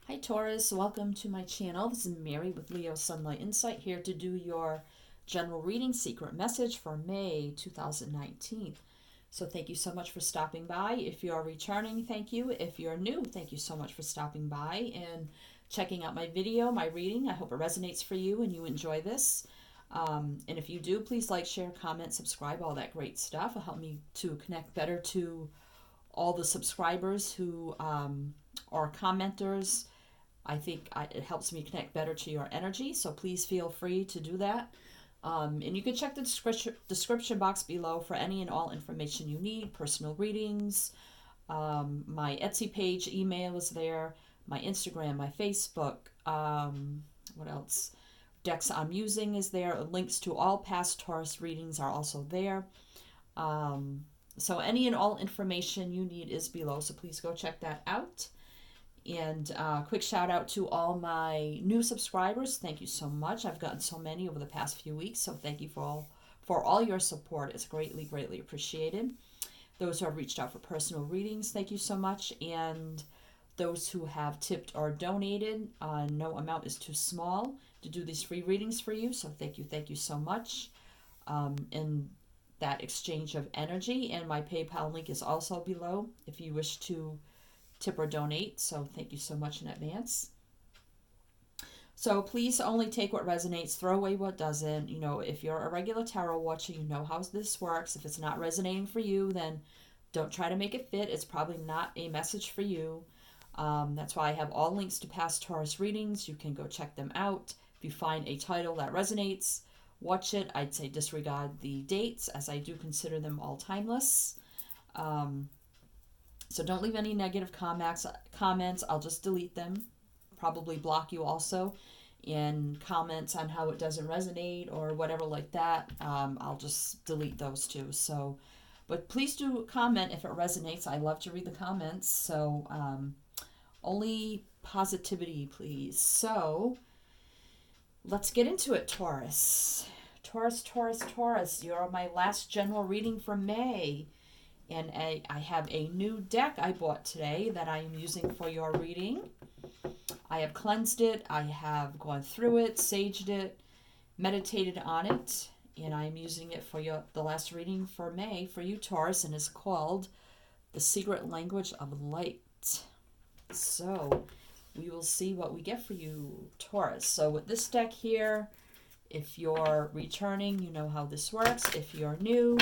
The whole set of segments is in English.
Hi Taurus, welcome to my channel. This is Mary with Leo Sunlight Insight here to do your general reading secret message for May 2019. So thank you so much for stopping by. If you're returning, thank you. If you're new, thank you so much for stopping by and checking out my video, my reading. I hope it resonates for you and you enjoy this. And if you do, please like, share, comment, subscribe, all that great stuff. It'll help me to connect better to all the subscribers who are commenters. I think it helps me connect better to your energy, so please feel free to do that. And you can check the description box below for any and all information you need, personal readings, my Etsy page, email is there, my Instagram, my Facebook, what else? Decks I'm using is there. Links to all past Taurus readings are also there. So any and all information you need is below, so please go check that out. And quick shout out to all my new subscribers. Thank you so much. I've gotten so many over the past few weeks, so thank you for all your support. It's greatly, greatly appreciated. Those who have reached out for personal readings, thank you so much. And those who have tipped or donated, no amount is too small to do these free readings for you, so thank you so much. And that exchange of energy, and my PayPal link is also below if you wish to tip or donate, so thank you so much in advance. So please only take what resonates, throw away what doesn't. You know, if you're a regular tarot watcher, you know how this works. If it's not resonating for you, then don't try to make it fit. It's probably not a message for you. That's why I have all links to past Taurus readings. You can go check them out. If you find a title that resonates, watch it. I'd say disregard the dates, as I do consider them all timeless. So don't leave any negative comments. I'll just delete them, probably block you also. And comments on how it doesn't resonate or whatever like that, I'll just delete those too. So, but please do comment if it resonates. I love to read the comments. So only positivity, please. So let's get into it, Taurus. Taurus. You're my last general reading for May. And I have a new deck I bought today that I am using for your reading. I have cleansed it. I have gone through it, saged it, meditated on it, and I am using it for the last reading for May for you, Taurus, and it's called The Secret Language of Light. So we will see what we get for you, Taurus. So with this deck here, if you're returning, you know how this works. If you're new,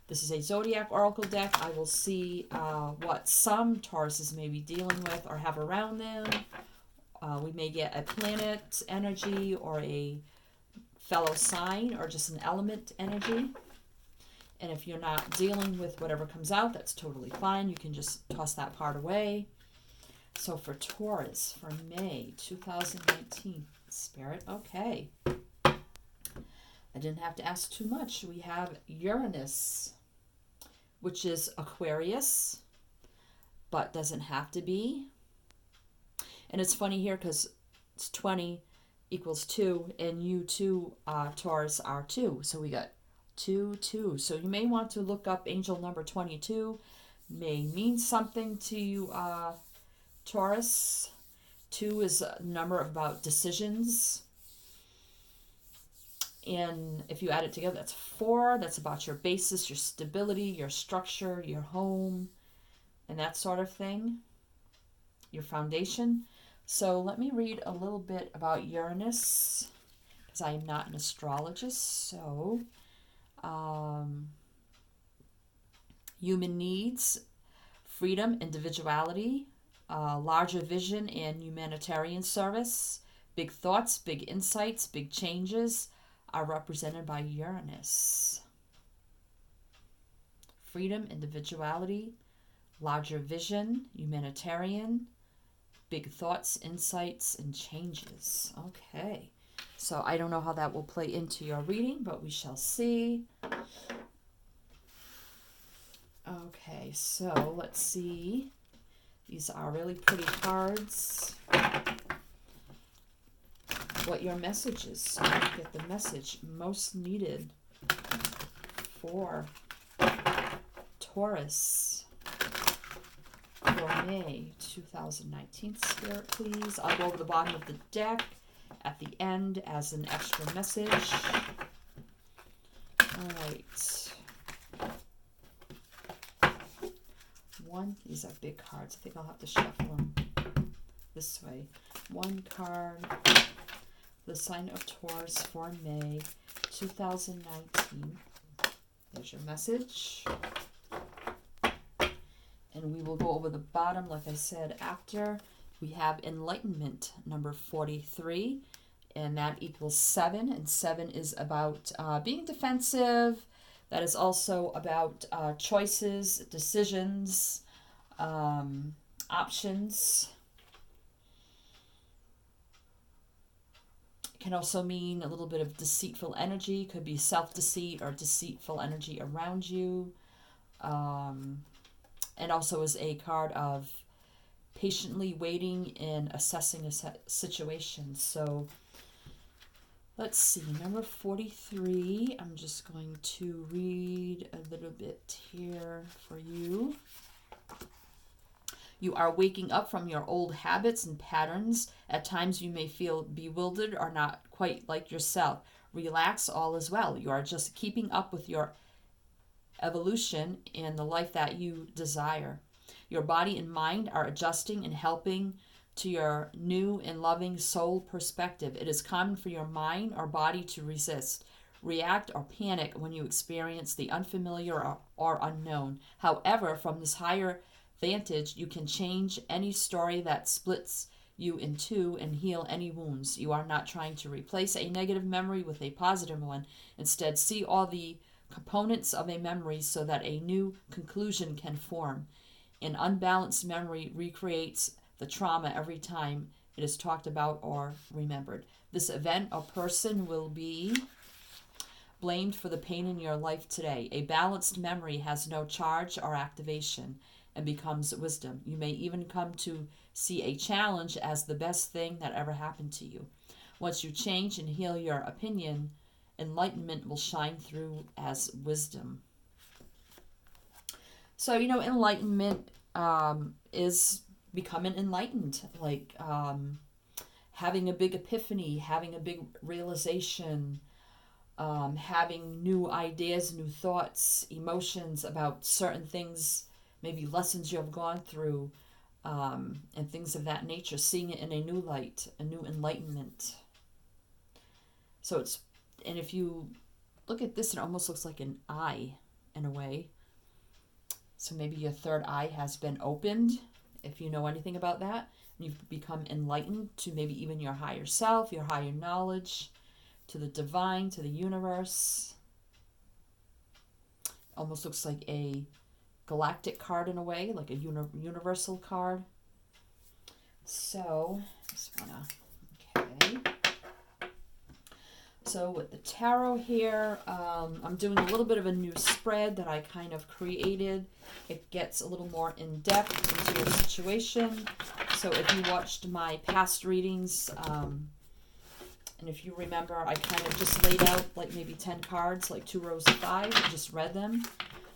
this is a Zodiac Oracle deck. I will see what some Tauruses may be dealing with or have around them. We may get a planet energy or a fellow sign or just an element energy. And if you're not dealing with whatever comes out, that's totally fine. You can just toss that part away. So for Taurus, for May 2019, Spirit, okay. I didn't have to ask too much. We have Uranus, which is Aquarius, but doesn't have to be. And it's funny here because it's 20 equals 2, and you too, Taurus, are 2. So we got 2, 2. So you may want to look up angel number 22. May mean something to you, Taurus. 2 is a number about decisions. And if you add it together, that's 4. That's about your basis, your stability, your structure, your home, and that sort of thing, your foundation. So let me read a little bit about Uranus, because I am not an astrologist. So human needs, freedom, individuality, larger vision and humanitarian service, big thoughts, big insights, big changes, are represented by Uranus. Freedom, individuality, larger vision, humanitarian, big thoughts, insights, and changes. Okay. So I don't know how that will play into your reading, but we shall see. Okay, so let's see. These are really pretty cards. What your message is. So get the message most needed for Taurus for for May 2019, Spirit, please. I'll go over the bottom of the deck at the end as an extra message. All right. One, these are big cards. I think I'll have to shuffle them this way. One card, the sign of Taurus for May 2019. There's your message. And we will go over the bottom, like I said, after. We have enlightenment, number 43, and that equals 7. And 7 is about being defensive. That is also about choices, decisions, options. It can also mean a little bit of deceitful energy. Could be self-deceit or deceitful energy around you. And also is a card of patiently waiting and assessing a situation. So let's see, number 43. I'm just going to read a little bit here for you. You are waking up from your old habits and patterns. At times you may feel bewildered or not quite like yourself. Relax, all is well. You are just keeping up with your evolution and the life that you desire. Your body and mind are adjusting and helping to your new and loving soul perspective. It is common for your mind or body to resist, react, or panic when you experience the unfamiliar or unknown. However, from this higher vantage, you can change any story that splits you in two and heal any wounds. You are not trying to replace a negative memory with a positive one. Instead, see all the components of a memory so that a new conclusion can form. An unbalanced memory recreates the trauma every time it is talked about or remembered. This event or person will be blamed for the pain in your life today. A balanced memory has no charge or activation and becomes wisdom. You may even come to see a challenge as the best thing that ever happened to you. Once you change and heal your opinion, enlightenment will shine through as wisdom. So, enlightenment is becoming enlightened, like having a big epiphany, having a big realization, having new ideas, new thoughts, emotions about certain things, maybe lessons you have gone through, and things of that nature, seeing it in a new light, a new enlightenment. So and if you look at this, it almost looks like an eye in a way. So maybe your third eye has been opened, if you know anything about that. And you've become enlightened to maybe even your higher self, your higher knowledge, to the divine, to the universe. Almost looks like a galactic card in a way, like a universal card. So, just okay. So with the tarot here, I'm doing a little bit of a new spread that I kind of created. It gets a little more in depth into your situation. So if you watched my past readings, and if you remember, I kind of just laid out like maybe 10 cards, like 2 rows of 5, and just read them.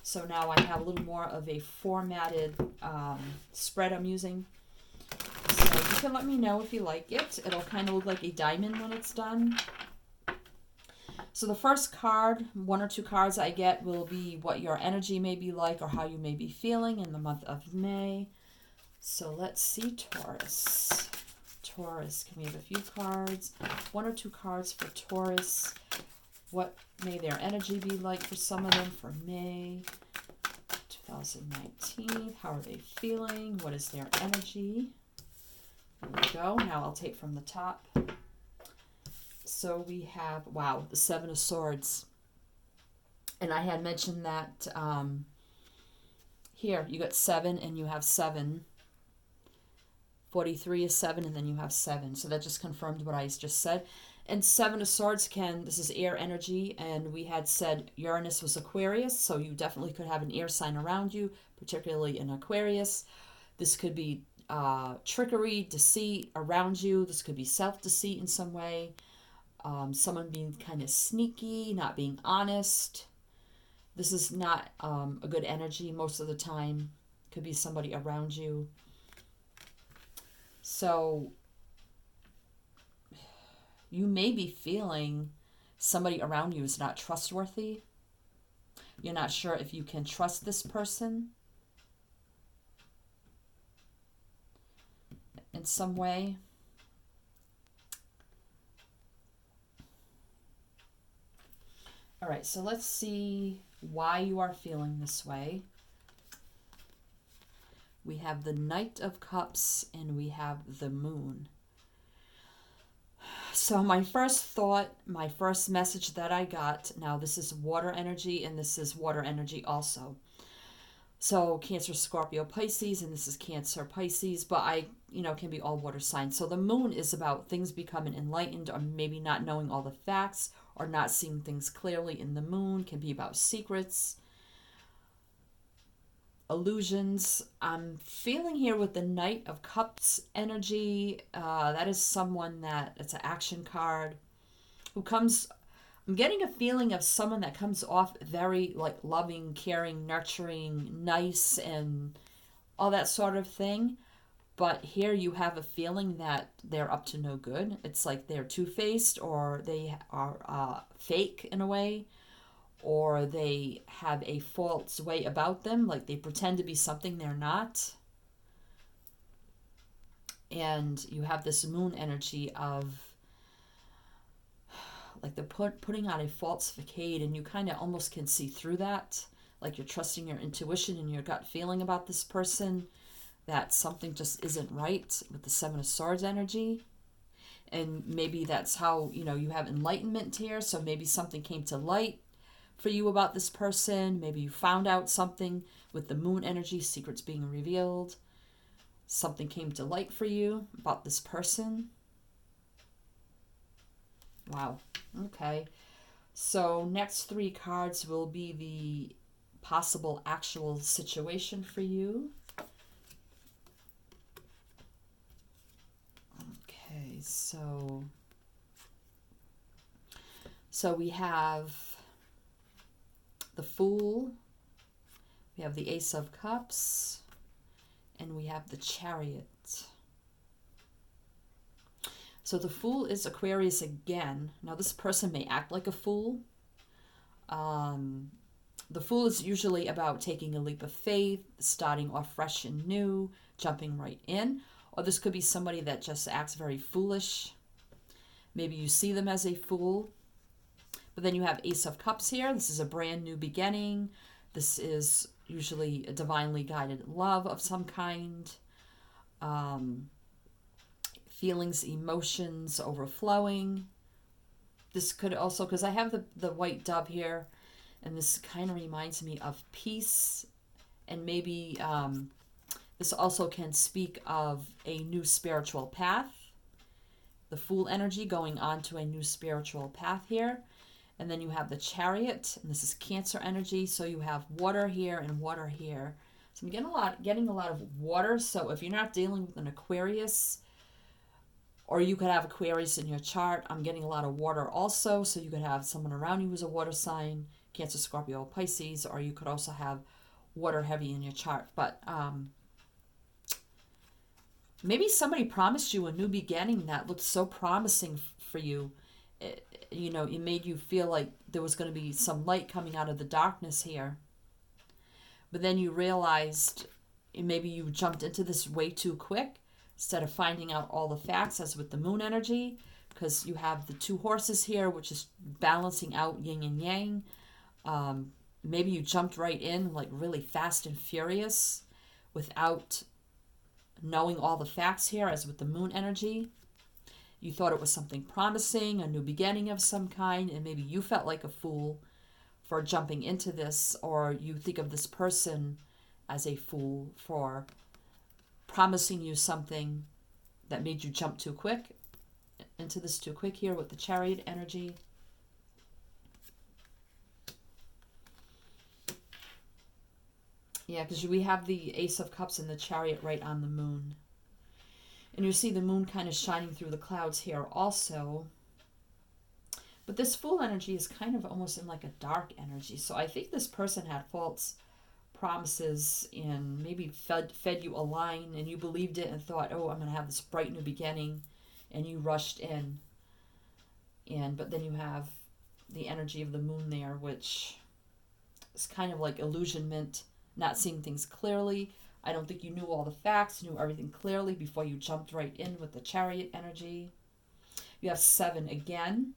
So now I have a little more of a formatted spread I'm using. So you can let me know if you like it. It'll kind of look like a diamond when it's done. So the first card, 1 or 2 cards I get will be what your energy may be like or how you may be feeling in the month of May. So let's see, Taurus. Taurus, can we have a few cards? 1 or 2 cards for Taurus. What may their energy be like for some of them for May 2019? How are they feeling? What is their energy? There we go. Now I'll take from the top. So we have, wow, the 7 of Swords. And I had mentioned that here you got 7 and you have 7. 43 is 7 and then you have 7. So that just confirmed what I just said. And 7 of Swords this is air energy, and we had said Uranus was Aquarius, so you definitely could have an air sign around you, particularly in Aquarius. This could be trickery, deceit around you. This could be self-deceit in some way. Someone being kind of sneaky, not being honest. This is not a good energy most of the time. Could be somebody around you. So you may be feeling somebody around you is not trustworthy. You're not sure if you can trust this person in some way. All right, so let's see why you are feeling this way. We have the Knight of Cups and we have the Moon. So my first thought, my first message that I got, now this is water energy and this is water energy also. So Cancer, Scorpio, Pisces, and this is Cancer, Pisces, but can be all water signs. So the Moon is about things becoming enlightened or maybe not knowing all the facts or not seeing things clearly in the Moon. Can be about secrets, illusions. I'm feeling here with the Knight of Cups energy. That is someone that, it's an action card, who comes, I'm getting a feeling of someone that comes off very like loving, caring, nurturing, nice, and all that sort of thing. But here you have a feeling that they're up to no good. It's like they're two-faced, or they are fake in a way, or they have a false way about them, like they pretend to be something they're not. And you have this Moon energy of like they're putting on a false facade, and you kind of almost can see through that. Like you're trusting your intuition and your gut feeling about this person, that something just isn't right with the Seven of Swords energy. And maybe that's how, you have enlightenment here. So maybe something came to light for you about this person. Maybe you found out something with the Moon energy, secrets being revealed. Something came to light for you about this person. Wow. Okay. So next three cards will be the possible actual situation for you. Okay, so we have the Fool, we have the Ace of Cups, and we have the Chariot. So the Fool is Aquarius again. Now this person may act like a fool. The Fool is usually about taking a leap of faith, starting off fresh and new, jumping right in. Or this could be somebody that just acts very foolish. Maybe you see them as a fool. But then you have Ace of Cups here. This is a brand new beginning. This is usually a divinely guided love of some kind. Feelings, emotions overflowing. This could also, because I have the white dove here, and this kind of reminds me of peace. And maybe this also can speak of a new spiritual path. The Fool energy going on to a new spiritual path here. And then you have the Chariot, and this is Cancer energy. So you have water here and water here. So I'm getting a lot of water. So if you're not dealing with an Aquarius, or you could have Aquarius in your chart, I'm getting a lot of water also. So you could have someone around you who's a water sign, Cancer, Scorpio, Pisces, or you could also have water heavy in your chart. But maybe somebody promised you a new beginning that looked so promising for you. It made you feel like there was going to be some light coming out of the darkness here. But then you realized maybe you jumped into this way too quick instead of finding out all the facts, as with the Moon energy, because you have the two horses here, which is balancing out yin and yang. Maybe you jumped right in like really fast and furious without knowing all the facts here, as with the Moon energy. You thought it was something promising, a new beginning of some kind, and maybe you felt like a fool for jumping into this, or you think of this person as a fool for promising you something that made you jump too quick into this too quick here with the Chariot energy. Yeah, because we have the Ace of Cups and the Chariot right on the Moon. And you see the Moon kind of shining through the clouds here also. But this Fool energy is kind of almost in like a dark energy. So I think this person had false promises and maybe fed you a line and you believed it and thought, oh, I'm going to have this bright new beginning, and you rushed in. But then you have the energy of the moon there, which is kind of like illusionment, not seeing things clearly. I don't think you knew all the facts, knew everything clearly before you jumped right in with the Chariot energy. You have 7 again.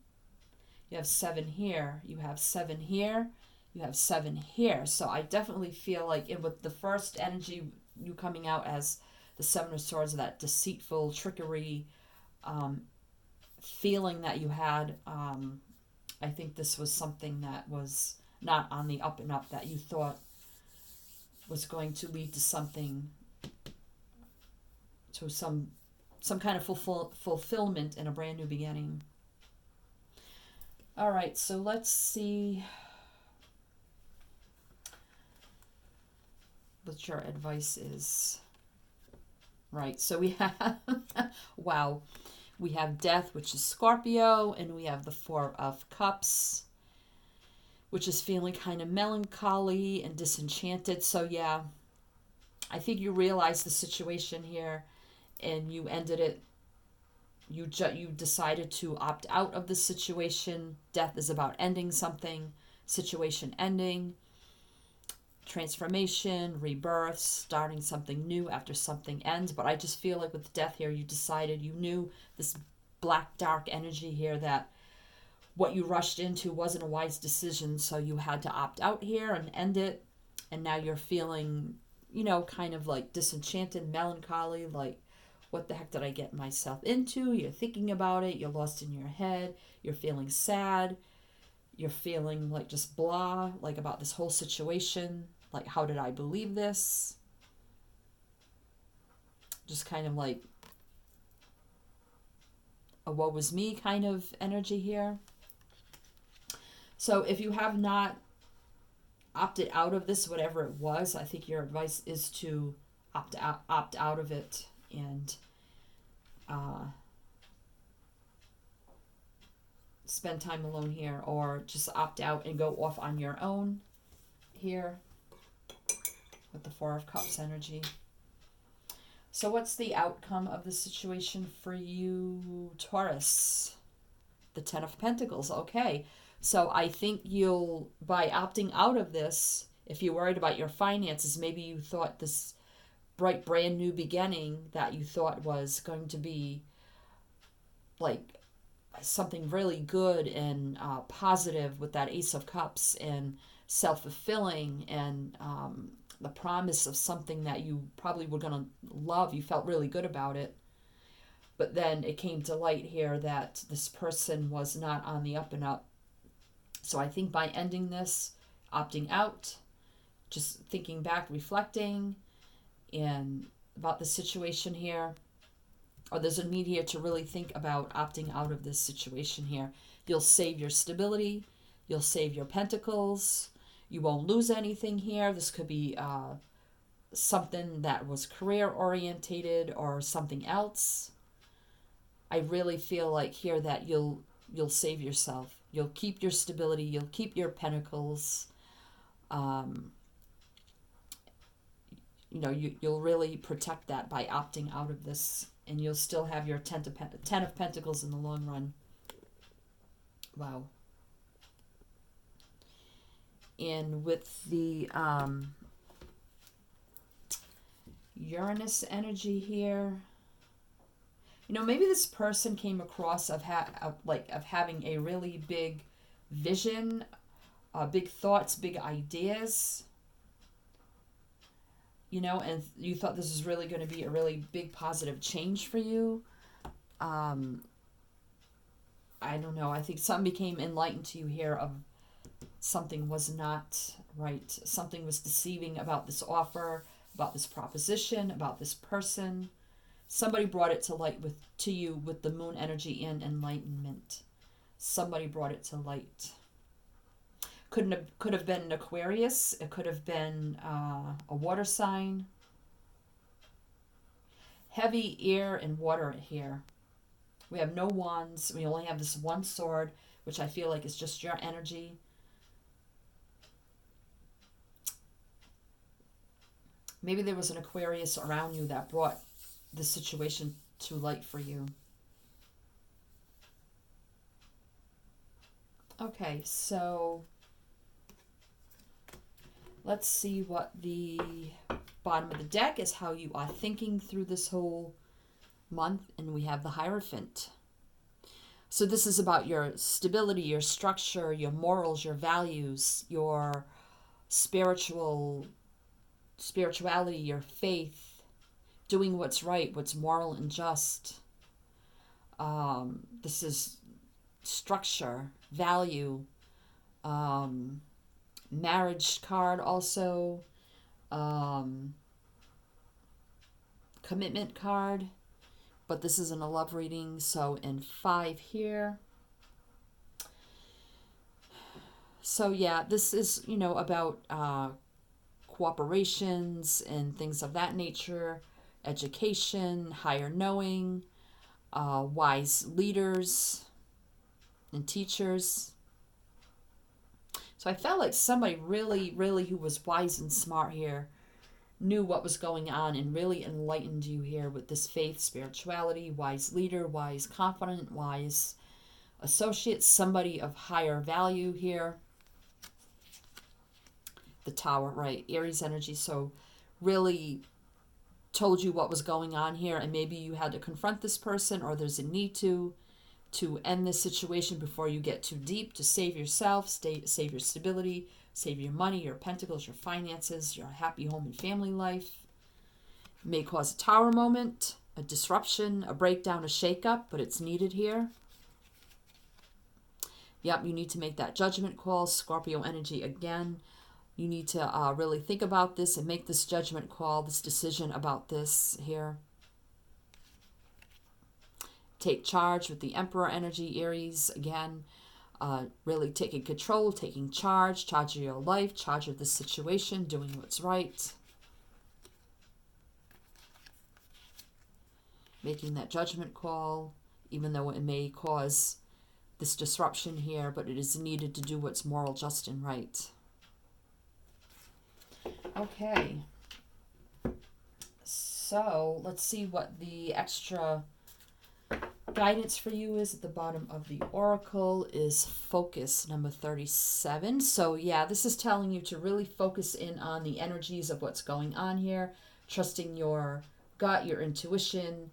You have 7 here. You have 7 here. You have 7 here. So I definitely feel like with the first energy, you coming out as the 7 of Swords, that deceitful trickery feeling that you had. I think this was something that was not on the up and up, that you thought was going to lead to something, to some kind of fulfillment and a brand new beginning. All right, so let's see what your advice is. Right, so we have, wow, we have Death, which is Scorpio, and we have the 4 of Cups, which is feeling kind of melancholy and disenchanted. So yeah, I think you realized the situation here and you ended it. You decided to opt out of the situation. Death is about ending something, situation ending, transformation, rebirth, starting something new after something ends. But I just feel like with Death here, you decided, you knew this black, dark energy here, that what you rushed into wasn't a wise decision, so you had to opt out here and end it. And now you're feeling, kind of like disenchanted, melancholy, like, what the heck did I get myself into? You're thinking about it, you're lost in your head, you're feeling sad, you're feeling like just blah, like about this whole situation, like, how did I believe this? Just kind of like a woe was me kind of energy here. So if you have not opted out of this, whatever it was, I think your advice is to opt out of it and spend time alone here, or just opt out and go off on your own here with the 4 of Cups energy. So what's the outcome of the situation for you, Taurus? The 10 of Pentacles. Okay. So I think you'll, by opting out of this, if you're worried about your finances, maybe you thought this bright, brand new beginning that you thought was going to be like something really good and positive with that Ace of Cups and self-fulfilling and the promise of something that you probably were going to love. You felt really good about it. But then it came to light here that this person was not on the up and up. So I think by ending this, opting out, just thinking back, reflecting and about the situation here, or there's a need here to really think about opting out of this situation here. You'll save your stability, you'll save your pentacles, you won't lose anything here. This could be something that was career orientated or something else. I really feel like here that you'll save yourself. You'll keep your stability. You'll keep your pentacles. You'll really protect that by opting out of this, and you'll still have your 10 of Pentacles in the long run. Wow. And with the Uranus energy here, maybe this person came across of having a really big vision, big thoughts, big ideas, and you thought this was really going to be a really big positive change for you. I don't know. I think something became enlightened to you here of something was not right. Something was deceiving about this offer, about this proposition, about this person. Somebody brought it to light to you with the moon energy and enlightenment. Somebody brought it to light. Could have been an Aquarius. It could have been a water sign. Heavy air and water here. We have no wands. We only have this one sword, which I feel like is just your energy. Maybe there was an Aquarius around you that brought the situation to light for you. Okay, so let's see what the bottom of the deck is, how you are thinking through this whole month. And we have the Hierophant. So this is about your stability, your structure, your morals, your values, your spirituality, your faith, doing what's right, what's moral and just. This is structure, value, marriage card also, commitment card, but this isn't a love reading, so in 5 here. So yeah, this is, about cooperations and things of that nature, education, higher knowing, wise leaders and teachers. So I felt like somebody really, really who was wise and smart here knew what was going on and really enlightened you here with this faith, spirituality, wise leader, wise confidant, wise associate, somebody of higher value here. The Tower, right? Aries energy. So really told you what was going on here, and maybe you had to confront this person, or there's a need to end this situation before you get too deep, to save yourself, save your stability, save your money, your pentacles, your finances, your happy home and family life. It may cause a Tower moment, a disruption, a breakdown, a shakeup, but it's needed here. Yep, you need to make that judgment call. Scorpio energy again. You need to really think about this and make this judgment call, this decision about this here. Take charge with the Emperor energy, Aries, again. Really taking control, taking charge of your life, charge of the situation, doing what's right. Making that judgment call, even though it may cause this disruption here, but it is needed to do what's moral, just, and right. Okay. So let's see what the extra guidance for you is at the bottom of the oracle is focus, number 37. So yeah, this is telling you to really focus in on the energies of what's going on here, trusting your gut, your intuition,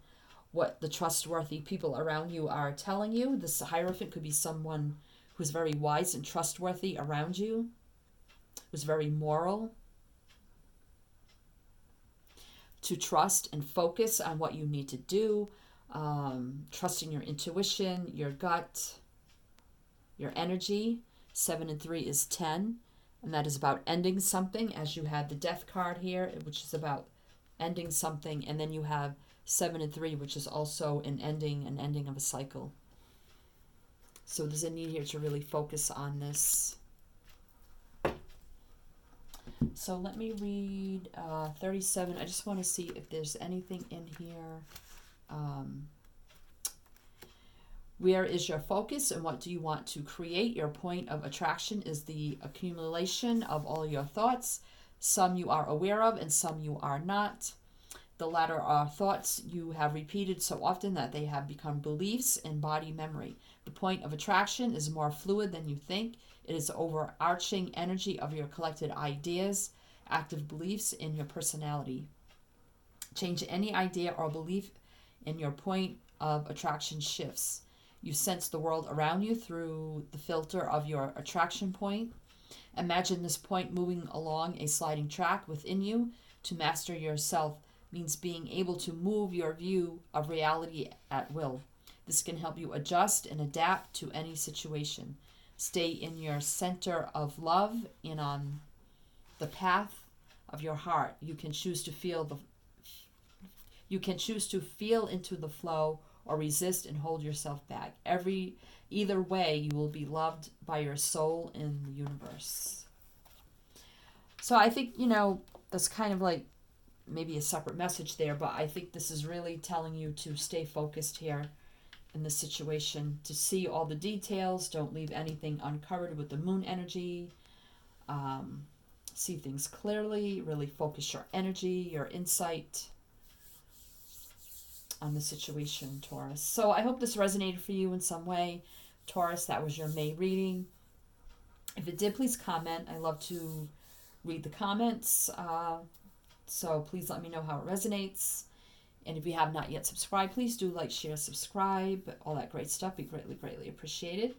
what the trustworthy people around you are telling you. This Hierophant could be someone who's very wise and trustworthy around you, who's very moral. To trust and focus on what you need to do, trusting your intuition, your gut, your energy. 7 and 3 is 10, and that is about ending something, as you had the Death card here, which is about ending something, and then you have 7 and 3, which is also an ending of a cycle. So there's a need here to really focus on this. So let me read 37. I just want to see if there's anything in here. Where is your focus and what do you want to create? Your point of attraction is the accumulation of all your thoughts. Some you are aware of and some you are not. The latter are thoughts you have repeated so often that they have become beliefs and body memory. The point of attraction is more fluid than you think. It is overarching energy of your collected ideas, active beliefs in your personality. Change any idea or belief and your point of attraction shifts. You sense the world around you through the filter of your attraction point. Imagine this point moving along a sliding track within you. To master yourself means being able to move your view of reality at will. This can help you adjust and adapt to any situation. Stay in your center of love and on the path of your heart. You can choose to feel into the flow or resist and hold yourself back. Either way, you will be loved by your soul in the universe. So I think, that's kind of like maybe a separate message there, but I think this is really telling you to stay focused here in this situation, to see all the details. Don't leave anything uncovered with the moon energy. see things clearly, really focus your energy, your insight on the situation, Taurus. So I hope this resonated for you in some way, Taurus. That was your May reading. If it did, please comment. I love to read the comments. So please let me know how it resonates. And if you have not yet subscribed, please do like, share, subscribe, all that great stuff. Be greatly, greatly appreciated.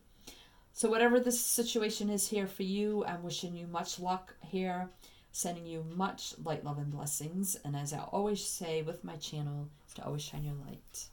So whatever this situation is here for you, I'm wishing you much luck here, sending you much light, love, and blessings. And as I always say with my channel, is to always shine your light.